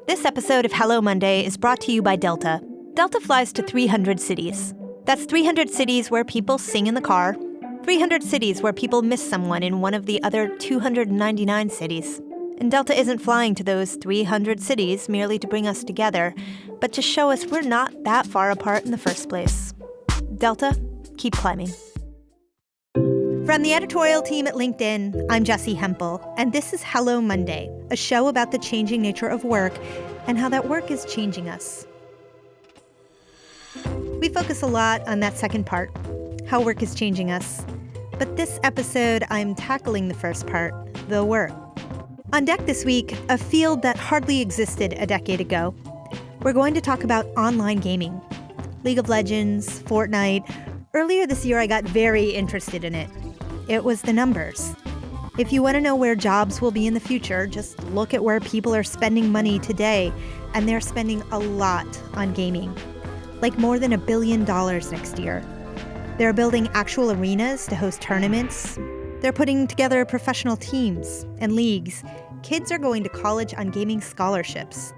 This episode of Hello Monday is brought to you by Delta. Delta flies to 300 cities. That's 300 cities where people sing in the car, 300 cities where people miss someone in one of the other 299 cities. And Delta isn't flying to those 300 cities merely to bring us together, but to show us we're not that far apart in the first place. Delta, keep climbing. From the editorial team at LinkedIn, I'm Jessie Hempel, and this is Hello Monday, a show about the changing nature of work and how that work is changing us. We focus a lot on that second part, how work is changing us. But this episode, I'm tackling the first part, the work. On deck this week, a field that hardly existed a decade ago. We're going to talk about online gaming. League of Legends, Fortnite. Earlier this year, I got very interested in it. It was the numbers. If you want to know where jobs will be in the future, just look at where people are spending money today, and they're spending a lot on gaming. Like more than $1 billion next year. They're building actual arenas to host tournaments. They're putting together professional teams and leagues. Kids are going to college on gaming scholarships.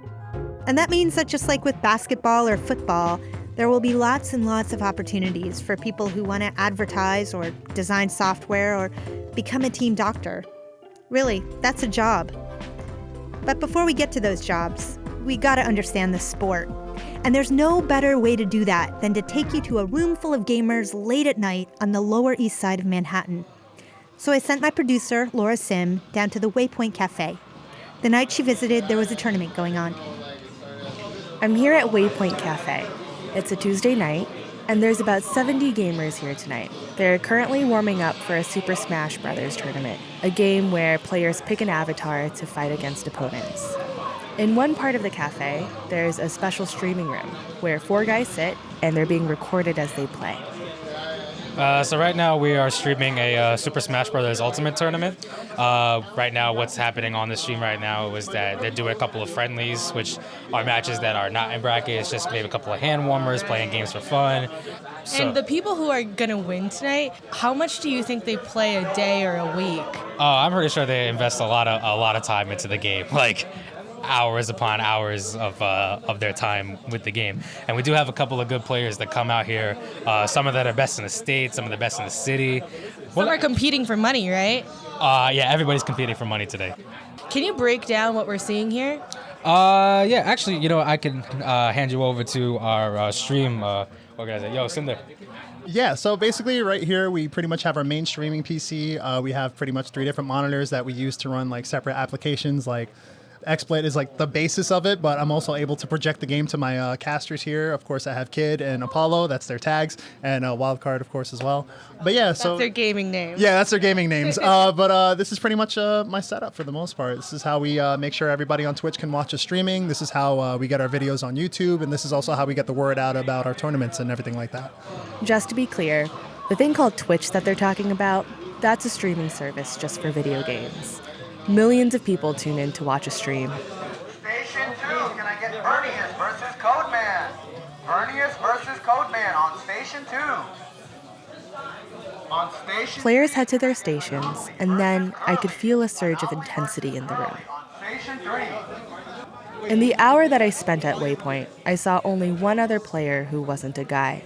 And that means that just like with basketball or football, there will be lots and lots of opportunities for people who want to advertise or design software or become a team doctor. Really, that's a job. But before we get to those jobs, we gotta understand the sport. And there's no better way to do that than to take you to a room full of gamers late at night on the Lower East Side of Manhattan. So I sent my producer, Laura Sim, down to the Waypoint Cafe. The night she visited, there was a tournament going on. I'm here at Waypoint Cafe. It's a Tuesday night, and there's about 70 gamers here tonight. They're currently warming up for a Super Smash Bros. Tournament, a game where players pick an avatar to fight against opponents. In one part of the cafe, there's a special streaming room where 4 guys sit, and they're being recorded as they play. So right now we are streaming a Super Smash Bros. Ultimate tournament. Right now what's happening on the stream right now is that they're doing a couple of friendlies, which are matches that are not in bracket. It's just maybe a couple of hand warmers, playing games for fun. And the people who are going to win tonight, how much do you think they play a day or a week? I'm pretty sure they invest a lot of time into the game. Like, hours upon hours of their time with the game. And we do have a couple of good players that come out here. Some of that are best in the state, some of the best in the city. Some are competing for money, right? Yeah, everybody's competing for money today. Can you break down what we're seeing here? Yeah, actually, I can hand you over to our stream organizer. Yo, Cinder. Yeah, so basically right here, we pretty much have our main streaming PC. We have pretty much 3 different monitors that we use to run like separate applications. Like XSplit is like the basis of it, but I'm also able to project the game to my casters here. Of course, I have Kid and Apollo, that's their tags, and Wildcard, of course, as well. But yeah, so that's their gaming name. Yeah, that's their gaming names. But this is pretty much my setup for the most part. This is how we make sure everybody on Twitch can watch us streaming. This is how we get our videos on YouTube, and this is also how we get the word out about our tournaments and everything like that. Just to be clear, the thing called Twitch that they're talking about, that's a streaming service just for video games. Millions of people tune in to watch a stream. Station 2, can I get Vernius versus Codeman? Vernius versus Codeman on Station 2. On Station Players head to their stations, and then I could feel a surge of intensity in the room. On Station 3. In the hour that I spent at Waypoint, I saw only one other player who wasn't a guy.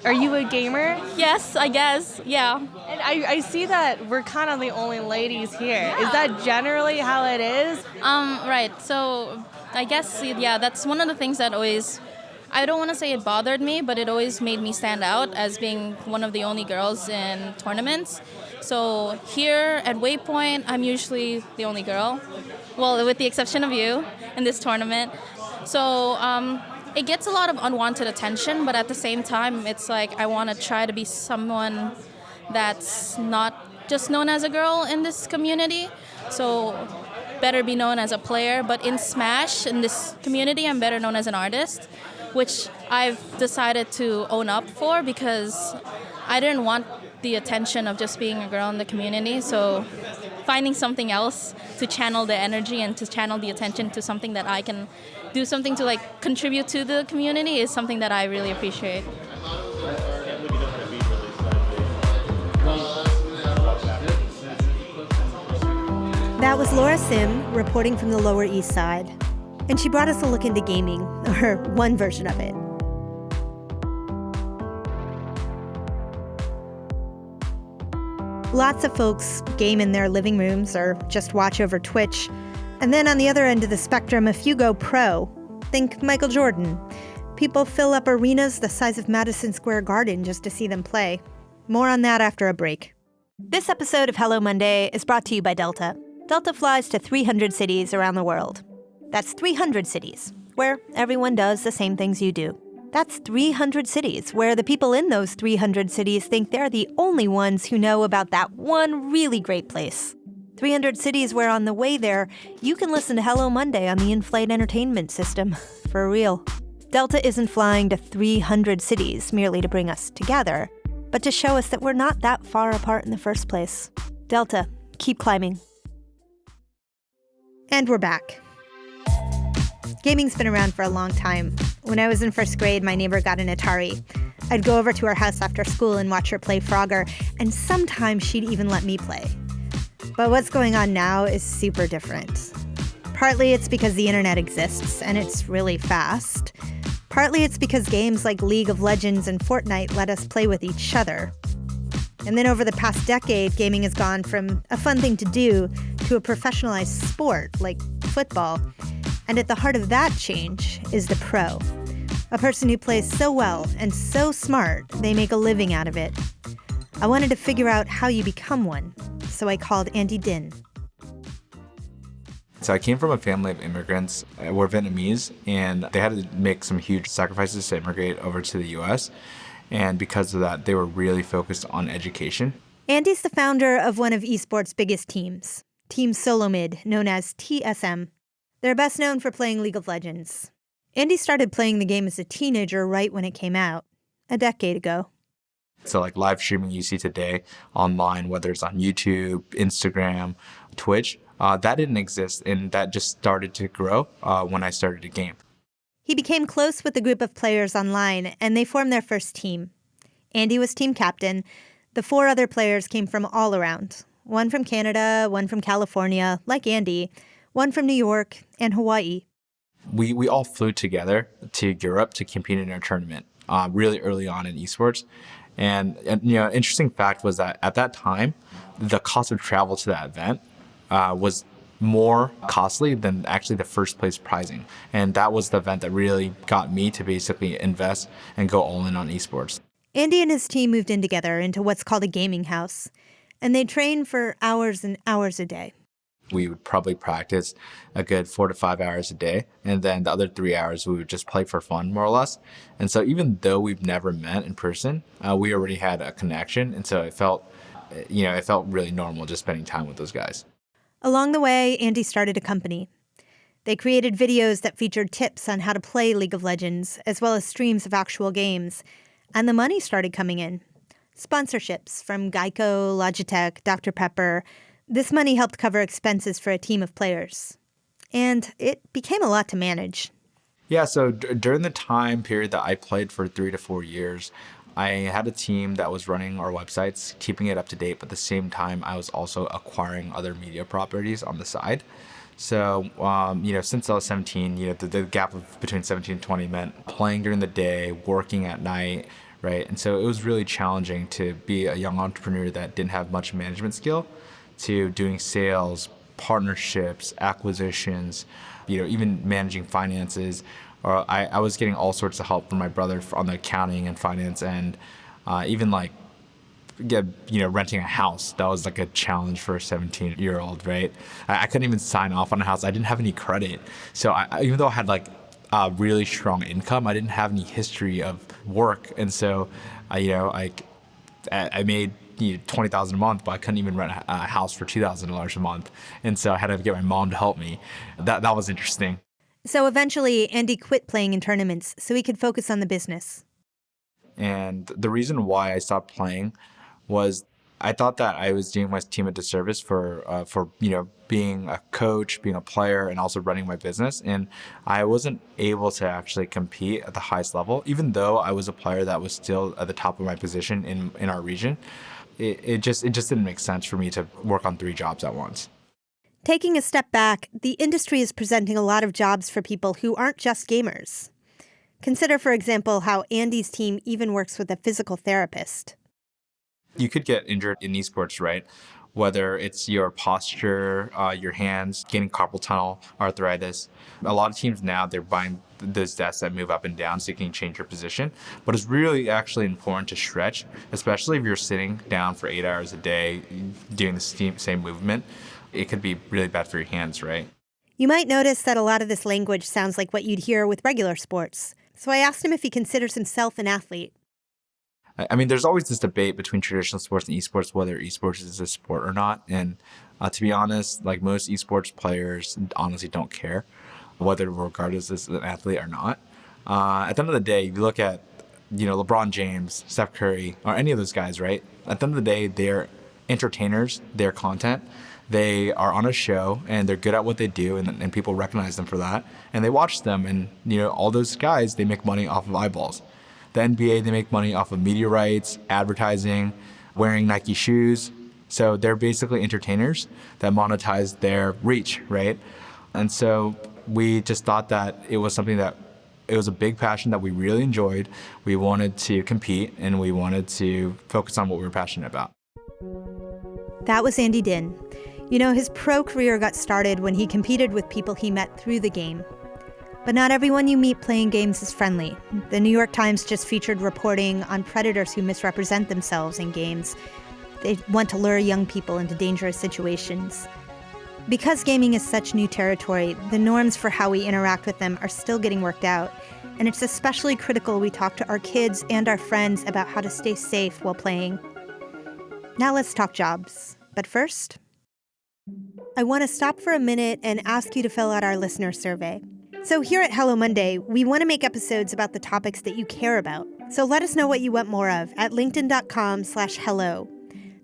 Are you a gamer? Yes, I guess, yeah. And I see that we're kind of the only ladies here. Yeah. Is that generally how it is? Right, so I guess, yeah, that's one of the things that always, I don't want to say it bothered me, but it always made me stand out as being one of the only girls in tournaments. So here at Waypoint, I'm usually the only girl. Well, with the exception of you in this tournament. So, it gets a lot of unwanted attention, but at the same time, it's like I want to try to be someone that's not just known as a girl in this community. So better be known as a player, but in Smash, in this community, I'm better known as an artist, which I've decided to own up for because I didn't want the attention of just being a girl in the community. So finding something else to channel the energy and to channel the attention to something that I can do something to like contribute to the community is something that I really appreciate. That was Laura Sim reporting from the Lower East Side. And she brought us a look into gaming, or one version of it. Lots of folks game in their living rooms or just watch over Twitch. And then on the other end of the spectrum, a few go pro. Think Michael Jordan. People fill up arenas the size of Madison Square Garden just to see them play. More on that after a break. This episode of Hello Monday is brought to you by Delta. Delta flies to 300 cities around the world. That's 300 cities where everyone does the same things you do. That's 300 cities where the people in those 300 cities think they're the only ones who know about that one really great place. 300 cities where on the way there, you can listen to Hello Monday on the in-flight entertainment system. For real. Delta isn't flying to 300 cities merely to bring us together, but to show us that we're not that far apart in the first place. Delta, keep climbing. And we're back. Gaming's been around for a long time. When I was in first grade, my neighbor got an Atari. I'd go over to her house after school and watch her play Frogger, and sometimes she'd even let me play. But what's going on now is super different. Partly it's because the internet exists, and it's really fast. Partly it's because games like League of Legends and Fortnite let us play with each other. And then over the past decade, gaming has gone from a fun thing to do to a professionalized sport like football. And at the heart of that change is the pro. A person who plays so well and so smart, they make a living out of it. I wanted to figure out how you become one, so I called Andy Dinh. So I came from a family of immigrants. We're Vietnamese, and they had to make some huge sacrifices to immigrate over to the U.S., and because of that, they were really focused on education. Andy's the founder of one of esports' biggest teams, Team Solomid, known as TSM. They're best known for playing League of Legends. Andy started playing the game as a teenager right when it came out, a decade ago. So like live streaming you see today online, whether it's on YouTube, Instagram, Twitch, that didn't exist, and that just started to grow when I started to game. He became close with a group of players online, and they formed their first team. Andy was team captain. The 4 other players came from all around. One from Canada, one from California, like Andy, one from New York, and Hawaii. We all flew together to Europe to compete in a tournament really early on in esports. And interesting fact was that at that time, the cost of travel to that event was more costly than actually the first place prizing. And that was the event that really got me to basically invest and go all in on esports. Andy and his team moved in together into what's called a gaming house, and they trained for hours and hours a day. We would probably practice a good 4 to 5 hours a day, and then the other 3 hours we would just play for fun, more or less. And so even though we've never met in person, we already had a connection, and so it felt really normal just spending time with those guys. Along the way, Andy started a company. They created videos that featured tips on how to play League of Legends, as well as streams of actual games. And the money started coming in. Sponsorships from Geico, Logitech, Dr. Pepper. This money helped cover expenses for a team of players. And it became a lot to manage. Yeah, so during the time period that I played for 3 to 4 years, I had a team that was running our websites, keeping it up to date, but at the same time, I was also acquiring other media properties on the side. So, since I was 17, the gap between 17 and 20 meant playing during the day, working at night, right? And so it was really challenging to be a young entrepreneur that didn't have much management skill to doing sales, partnerships, acquisitions, even managing finances. Or I was getting all sorts of help from my brother on the accounting and finance end, even renting a house. That was like a challenge for a 17-year-old, right? I couldn't even sign off on a house. I didn't have any credit. So even though I had like a really strong income, I didn't have any history of work. And so, I made $20,000 a month, but I couldn't even rent a house for $2,000 a month. And so I had to get my mom to help me. That was interesting. So eventually, Andy quit playing in tournaments so he could focus on the business. And the reason why I stopped playing was I thought that I was doing my team a disservice for being a coach, being a player, and also running my business. And I wasn't able to actually compete at the highest level, even though I was a player that was still at the top of my position in our region. It just didn't make sense for me to work on 3 jobs at once. Taking a step back, the industry is presenting a lot of jobs for people who aren't just gamers. Consider, for example, how Andy's team even works with a physical therapist. You could get injured in esports, right? Whether it's your posture, your hands, getting carpal tunnel, arthritis. A lot of teams now, they're buying those desks that move up and down so you can change your position. But it's really actually important to stretch, especially if you're sitting down for 8 hours a day doing the same movement. It could be really bad for your hands, right? You might notice that a lot of this language sounds like what you'd hear with regular sports. So I asked him if he considers himself an athlete. I mean, there's always this debate between traditional sports and esports, whether esports is a sport or not. And to be honest, like most esports players honestly don't care whether regardless as an athlete or not. At the end of the day, if you look at, LeBron James, Steph Curry, or any of those guys, right? At the end of the day, they're entertainers, they're content. They are on a show and they're good at what they do, and people recognize them for that. And they watch them, and all those guys, they make money off of eyeballs. The NBA, they make money off of media rights, advertising, wearing Nike shoes. So they're basically entertainers that monetize their reach, right? And so we just thought that it was something that it was a big passion that we really enjoyed. We wanted to compete and we wanted to focus on what we were passionate about. That was Andy Dinh. His pro career got started when he competed with people he met through the game. But not everyone you meet playing games is friendly. The New York Times just featured reporting on predators who misrepresent themselves in games. They want to lure young people into dangerous situations. Because gaming is such new territory, the norms for how we interact with them are still getting worked out. And it's especially critical we talk to our kids and our friends about how to stay safe while playing. Now let's talk jobs. But first, I want to stop for a minute and ask you to fill out our listener survey. So here at Hello Monday, we want to make episodes about the topics that you care about. So let us know what you want more of at linkedin.com/hello.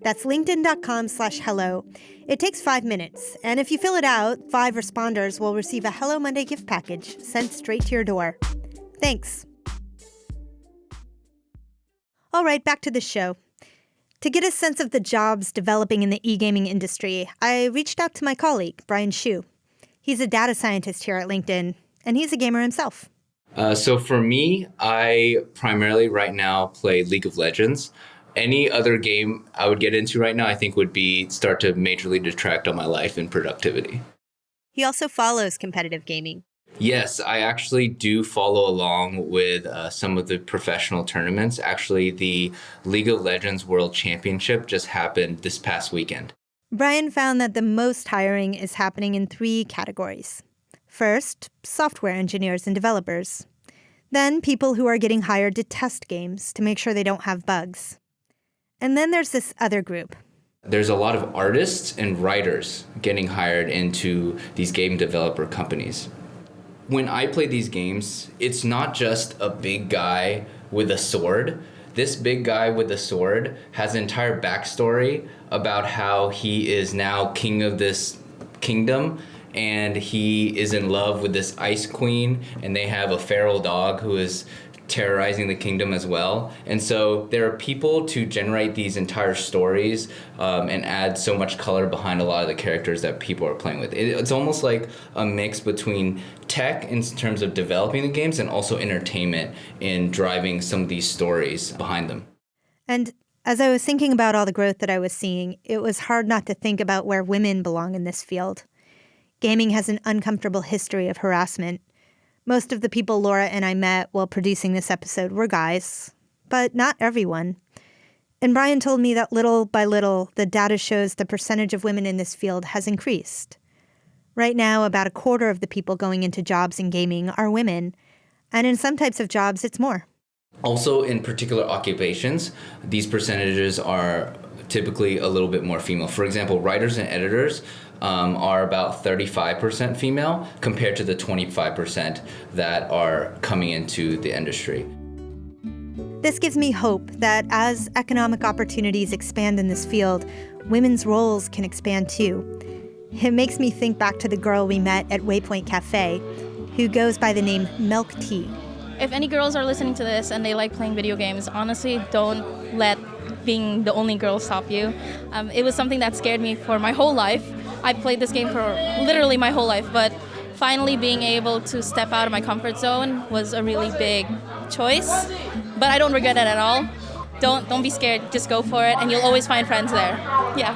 That's linkedin.com/hello. It takes 5 minutes. And if you fill it out, 5 responders will receive a Hello Monday gift package sent straight to your door. Thanks. All right, back to the show. To get a sense of the jobs developing in the e-gaming industry, I reached out to my colleague, Brian Hsu. He's a data scientist here at LinkedIn, and he's a gamer himself. So for me, I primarily right now play League of Legends. Any other game I would get into right now, I think would be start to majorly detract on my life and productivity. He also follows competitive gaming. Yes, I actually do follow along with some of the professional tournaments. Actually, the League of Legends World Championship just happened this past weekend. Brian found that the most hiring is happening in 3 categories. First, software engineers and developers. Then people who are getting hired to test games to make sure they don't have bugs. And then there's this other group. There's a lot of artists and writers getting hired into these game developer companies. When I play these games, it's not just a big guy with a sword. This big guy with the sword has an entire backstory about how he is now king of this kingdom, and he is in love with this ice queen, and they have a feral dog who is terrorizing the kingdom as well. And so there are people to generate these entire stories and add so much color behind a lot of the characters that people are playing with. It's almost like a mix between tech in terms of developing the games and also entertainment in driving some of these stories behind them. And as I was thinking about all the growth that I was seeing, it was hard not to think about where women belong in this field. Gaming has an uncomfortable history of harassment. Most of the people Laura and I met while producing this episode were guys, but not everyone. And Brian told me that little by little, the data shows the percentage of women in this field has increased. Right now, about a quarter of the people going into jobs in gaming are women, and in some types of jobs, it's more. Also, in particular occupations, these percentages are typically a little bit more female. For example, writers and editors are about 35% female compared to the 25% that are coming into the industry. This gives me hope that as economic opportunities expand in this field, women's roles can expand too. It makes me think back to the girl we met at Waypoint Cafe, who goes by the name Milk Tea. If any girls are listening to this and they like playing video games, honestly, don't let being the only girl stop you. It was something that scared me for my whole life. I've played this game for literally my whole life, but finally being able to step out of my comfort zone was a really big choice. But I don't regret it at all. Don't be scared. Just go for it, and you'll always find friends there. Yeah.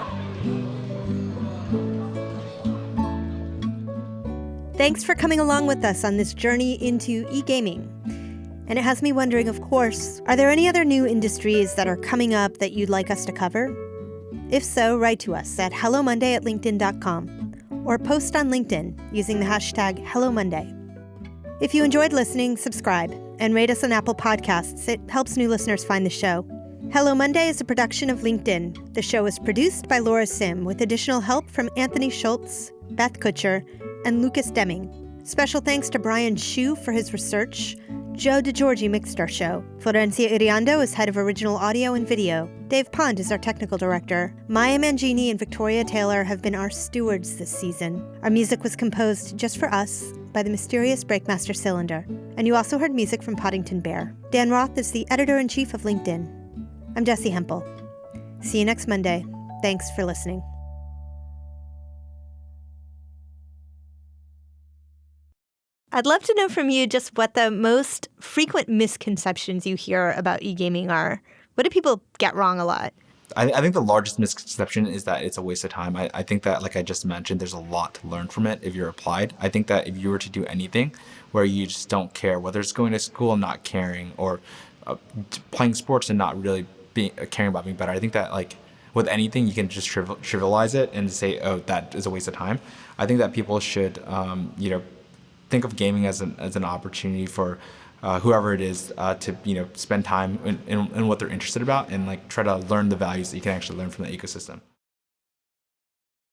Thanks for coming along with us on this journey into e-gaming. And it has me wondering, of course, are there any other new industries that are coming up that you'd like us to cover? If so, write to us at hellomonday@linkedin.com or post on LinkedIn using the hashtag HelloMonday. If you enjoyed listening, subscribe and rate us on Apple Podcasts. It helps new listeners find the show. Hello Monday is a production of LinkedIn. The show is produced by Laura Sim with additional help from Anthony Schultz, Beth Kutcher, and Lucas Deming. Special thanks to Brian Shu for his research. Joe DeGiorgi mixed our show. Florencia Iriando is head of original audio and video. Dave Pond is our technical director. Maya Mangini and Victoria Taylor have been our stewards this season. Our music was composed just for us by the mysterious Breakmaster Cylinder. And you also heard music from Poddington Bear. Dan Roth is the editor-in-chief of LinkedIn. I'm Jessie Hempel. See you next Monday. Thanks for listening. I'd love to know from you just what the most frequent misconceptions you hear about e-gaming are. What do people get wrong a lot? I think the largest misconception is that it's a waste of time. I think that, like I just mentioned, there's a lot to learn from it if you're applied. I think that if you were to do anything where you just don't care, whether it's going to school and not caring, or playing sports and not really caring about being better, I think that, like, with anything, you can just trivialize it and say, oh, that is a waste of time. I think that people should, think of gaming as an opportunity for whoever it is to spend time in what they're interested about, and like try to learn the values that you can actually learn from the ecosystem.